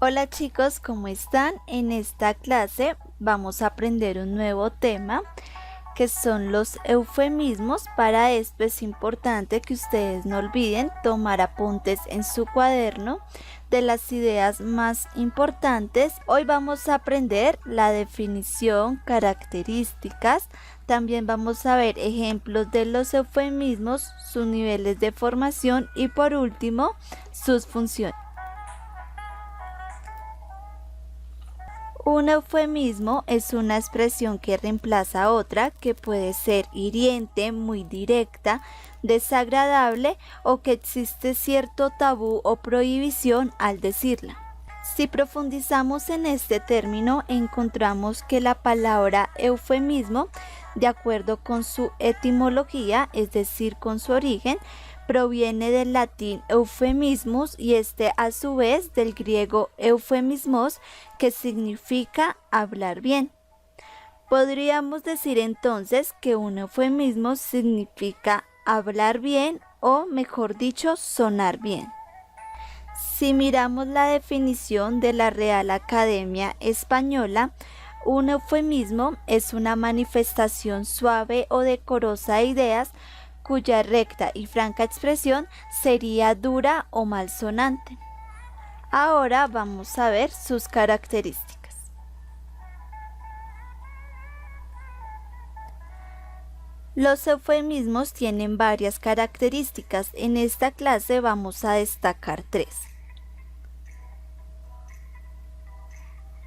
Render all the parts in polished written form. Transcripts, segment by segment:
Hola chicos, ¿cómo están? En esta clase vamos a aprender un nuevo tema que son los eufemismos. Para esto es importante que ustedes no olviden tomar apuntes en su cuaderno de las ideas más importantes. Hoy vamos a aprender la definición, características, también vamos a ver ejemplos de los eufemismos, sus niveles de formación y por último sus funciones. Un eufemismo es una expresión que reemplaza a otra que puede ser hiriente, muy directa, desagradable o que existe cierto tabú o prohibición al decirla. Si profundizamos en este término, encontramos que la palabra eufemismo, de acuerdo con su etimología, es decir, con su origen, proviene del latín eufemismus y este a su vez del griego eufemismos, que significa hablar bien. Podríamos decir entonces que un eufemismo significa hablar bien o, mejor dicho, sonar bien. Si miramos la definición de la Real Academia Española, un eufemismo es una manifestación suave o decorosa de ideas cuya recta y franca expresión sería dura o malsonante. Ahora vamos a ver sus características. Los eufemismos tienen varias características. En esta clase vamos a destacar tres.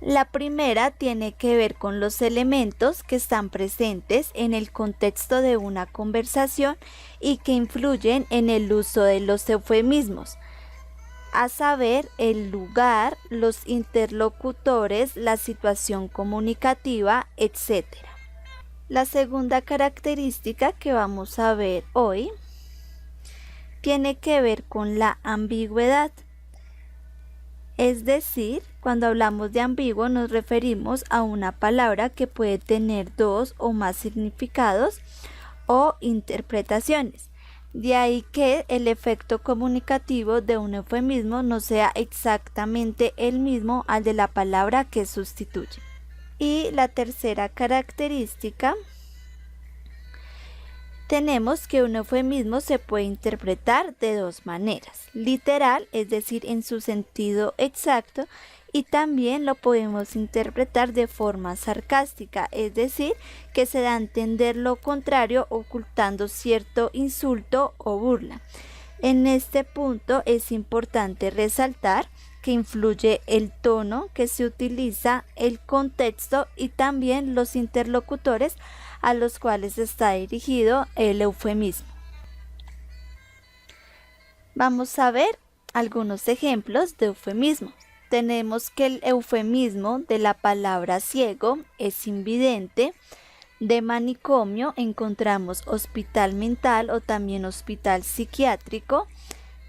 La primera tiene que ver con los elementos que están presentes en el contexto de una conversación y que influyen en el uso de los eufemismos, a saber, el lugar, los interlocutores, la situación comunicativa, etc. La segunda característica que vamos a ver hoy tiene que ver con la ambigüedad. Es decir, cuando hablamos de ambiguo nos referimos a una palabra que puede tener dos o más significados o interpretaciones. De ahí que el efecto comunicativo de un eufemismo no sea exactamente el mismo al de la palabra que sustituye. Y la tercera característica, tenemos que un eufemismo se puede interpretar de dos maneras: literal, es decir, en su sentido exacto, y también lo podemos interpretar de forma sarcástica, es decir, que se da a entender lo contrario ocultando cierto insulto o burla. En este punto es importante resaltar que influye el tono que se utiliza, el contexto y también los interlocutores a los cuales está dirigido el eufemismo. Vamos a ver algunos ejemplos de eufemismos. Tenemos que el eufemismo de la palabra ciego es invidente. De manicomio encontramos hospital mental o también hospital psiquiátrico.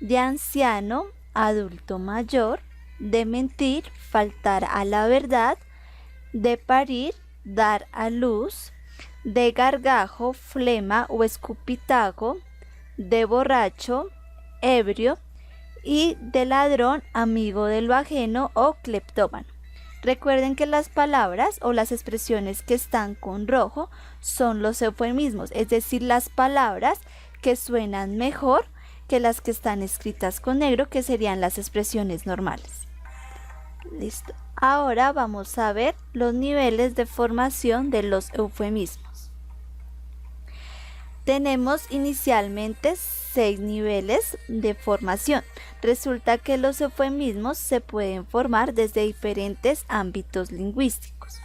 De anciano, adulto mayor. De mentir, faltar a la verdad. De parir, dar a luz. De gargajo, flema o escupitajo. De borracho, ebrio. Y de ladrón, amigo de lo ajeno o cleptómano. Recuerden que las palabras o las expresiones que están con rojo son los eufemismos, es decir, las palabras que suenan mejor que las que están escritas con negro, que serían las expresiones normales. Listo. Ahora vamos a ver los niveles de formación de los eufemismos. Tenemos inicialmente 6 niveles de formación. Resulta que los eufemismos se pueden formar desde diferentes ámbitos lingüísticos.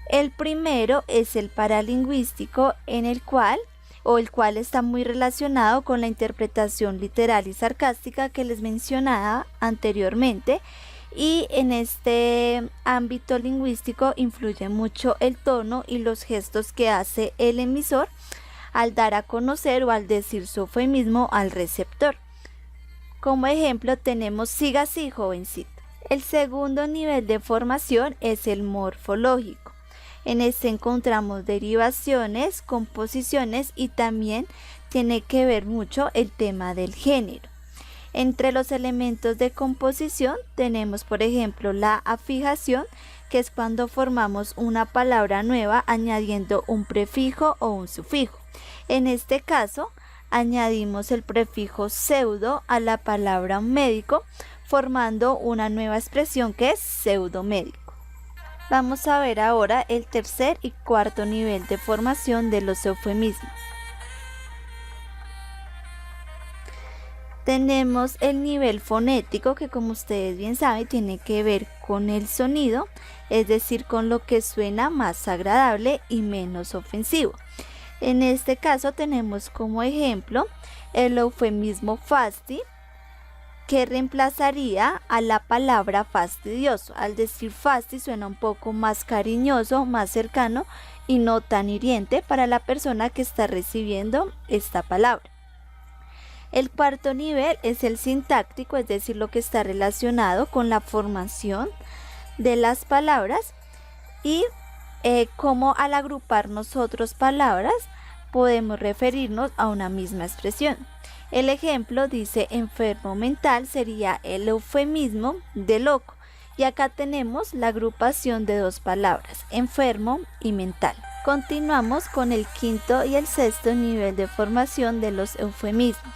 El primero es el paralingüístico, el cual está muy relacionado con la interpretación literal y sarcástica que les mencionaba anteriormente. Y en este ámbito lingüístico influye mucho el tono y los gestos que hace el emisor al dar a conocer o al decir su eufemismo al receptor. Como ejemplo tenemos siga así, jovencito. El segundo nivel de formación es el morfológico. En este encontramos derivaciones, composiciones y también tiene que ver mucho el tema del género. Entre los elementos de composición tenemos, por ejemplo, la afijación, que es cuando formamos una palabra nueva añadiendo un prefijo o un sufijo. En este caso, añadimos el prefijo pseudo a la palabra médico, formando una nueva expresión que es pseudomédico. Vamos a ver ahora el tercer y cuarto nivel de formación de los eufemismos. Tenemos el nivel fonético, que como ustedes bien saben tiene que ver con el sonido, es decir, con lo que suena más agradable y menos ofensivo. En este caso tenemos como ejemplo el eufemismo fasti, que reemplazaría a la palabra fastidioso. Al decir fasti suena un poco más cariñoso, más cercano y no tan hiriente para la persona que está recibiendo esta palabra. El cuarto nivel es el sintáctico, es decir, lo que está relacionado con la formación de las palabras y cómo al agrupar nosotros palabras podemos referirnos a una misma expresión. El ejemplo dice enfermo mental sería el eufemismo de loco, y acá tenemos la agrupación de dos palabras, enfermo y mental. Continuamos con el quinto y el sexto nivel de formación de los eufemismos.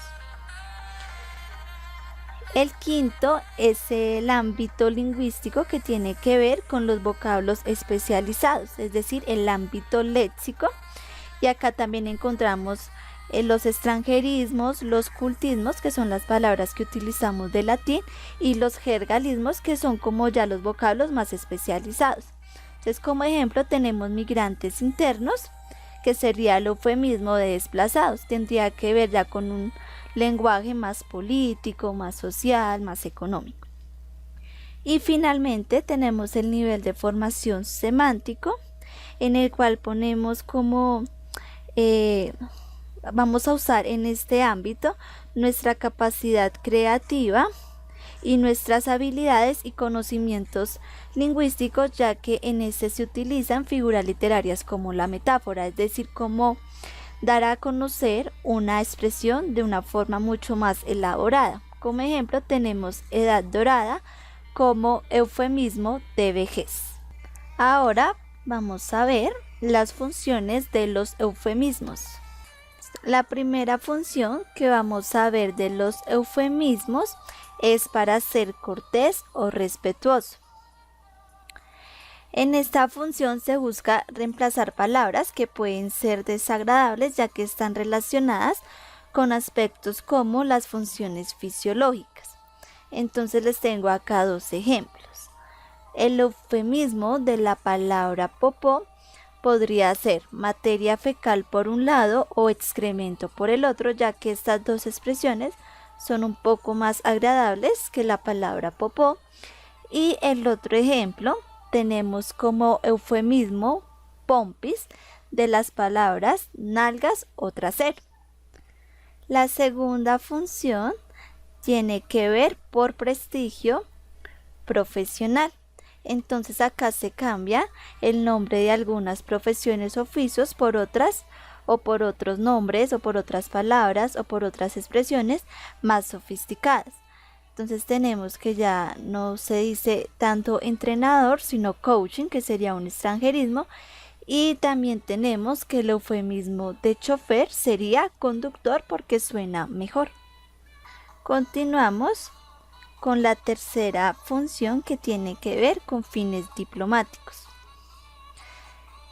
El quinto es el ámbito lingüístico, que tiene que ver con los vocablos especializados, es decir, el ámbito léxico. Y acá también encontramos los extranjerismos, los cultismos, que son las palabras que utilizamos de latín, y los jergalismos, que son como ya los vocablos más especializados. Entonces, como ejemplo tenemos migrantes internos, que sería el eufemismo de desplazados. Tendría que ver ya con un lenguaje más político, más social, más económico. Y finalmente tenemos el nivel de formación semántico, en el cual ponemos como vamos a usar en este ámbito nuestra capacidad creativa y nuestras habilidades y conocimientos lingüísticos, ya que en este se utilizan figuras literarias como la metáfora, es decir, como dar a conocer una expresión de una forma mucho más elaborada. Como ejemplo tenemos edad dorada como eufemismo de vejez. Ahora vamos a ver las funciones de los eufemismos. La primera función que vamos a ver de los eufemismos es para ser cortés o respetuoso. En esta función se busca reemplazar palabras que pueden ser desagradables, ya que están relacionadas con aspectos como las funciones fisiológicas. Entonces les tengo acá dos ejemplos. El eufemismo de la palabra popó podría ser materia fecal por un lado o excremento por el otro, ya que estas dos expresiones son un poco más agradables que la palabra popó. Y el otro ejemplo tenemos como eufemismo pompis de las palabras nalgas o trasero. La segunda función tiene que ver por prestigio profesional. Entonces acá se cambia el nombre de algunas profesiones o oficios por otras, o por otros nombres, o por otras palabras, o por otras expresiones más sofisticadas. Entonces tenemos que ya no se dice tanto entrenador, sino coaching, que sería un extranjerismo. Y también tenemos que el eufemismo de chofer sería conductor, porque suena mejor. Continuamos con la tercera función, que tiene que ver con fines diplomáticos.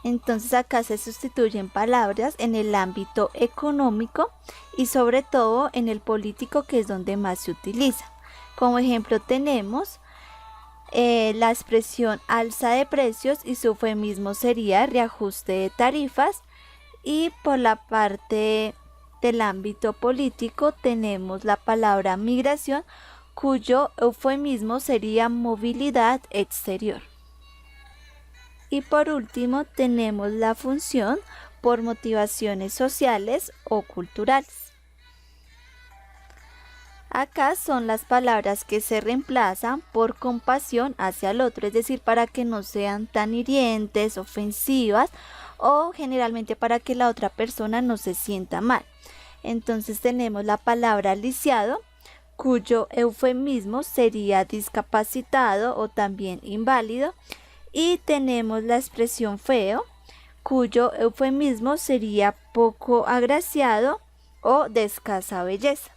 Entonces acá se sustituyen palabras en el ámbito económico y sobre todo en el político, que es donde más se utiliza. Como ejemplo tenemos la expresión alza de precios, y su eufemismo sería reajuste de tarifas. Y por la parte del ámbito político tenemos la palabra migración, cuyo eufemismo sería movilidad exterior. Y por último tenemos la función por motivaciones sociales o culturales. Acá son las palabras que se reemplazan por compasión hacia el otro, es decir, para que no sean tan hirientes, ofensivas, o generalmente para que la otra persona no se sienta mal. Entonces tenemos la palabra lisiado, cuyo eufemismo sería discapacitado o también inválido. Y tenemos la expresión feo, cuyo eufemismo sería poco agraciado o de escasa belleza.